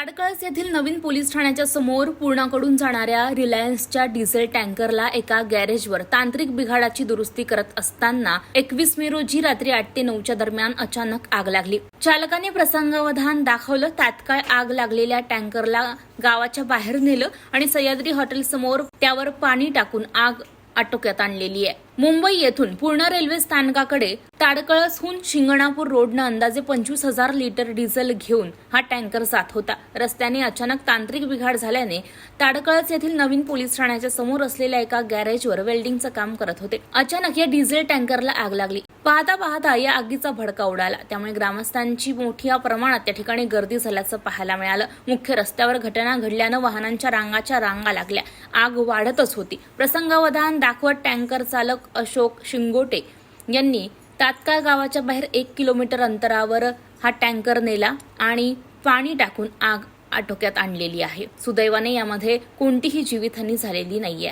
ताडकळस येथील नवीन पोलीस ठाण्याच्या समोर पूर्णाकडून जाणाऱ्या रिलायन्सच्या डिझेल टँकरला एका गॅरेजवर तांत्रिक बिघाडाची दुरुस्ती करत असताना 21 मे रोजी रात्री 8 ते 9च्या दरम्यान अचानक आग लागली। चालकाने प्रसंगावधान दाखवलं। तात्काळ आग लागलेल्या टँकरला गावाच्या बाहेर नेलं आणि सह्याद्री हॉटेल समोर त्यावर पाणी टाकून आग आटोक्यात आणलेली आहे। मुंबई येथून पूर्णा रेल्वे स्थानकाकडे ताडकळसहून शिंगणापूर रोडनं अंदाजे 25,000 लिटर डिझेल घेऊन हा टँकर जात होता। रस्त्याने अचानक तांत्रिक बिघाड झाल्याने ताडकळस येथील नवीन पोलीस ठाण्याच्या समोर असलेल्या एका गॅरेजवर वेल्डिंगचं काम करत होते। अचानक या डिझेल टँकरला आग लागली। पाहता या आगीचा भडका उडाला। त्यामुळे ग्रामस्थांची मोठ्या प्रमाणात त्या ठिकाणी गर्दी झाल्याचं पाहायला मिळालं। मुख्य रस्त्यावर घटना घडल्यानं वाहनांच्या रांगा लागल्या। आग वाढतच होती। प्रसंगावधान दाखवत टँकर चालक अशोक शिंगोटे यांनी तात्काळ गावाच्या बाहेर 1 किलोमीटर अंतरावर हा टँकर नेला आणि पाणी टाकून आग आटोक्यात आणलेली आहे। सुदैवाने यामध्ये कोणतीही जीवितहानी झालेली नाहीये।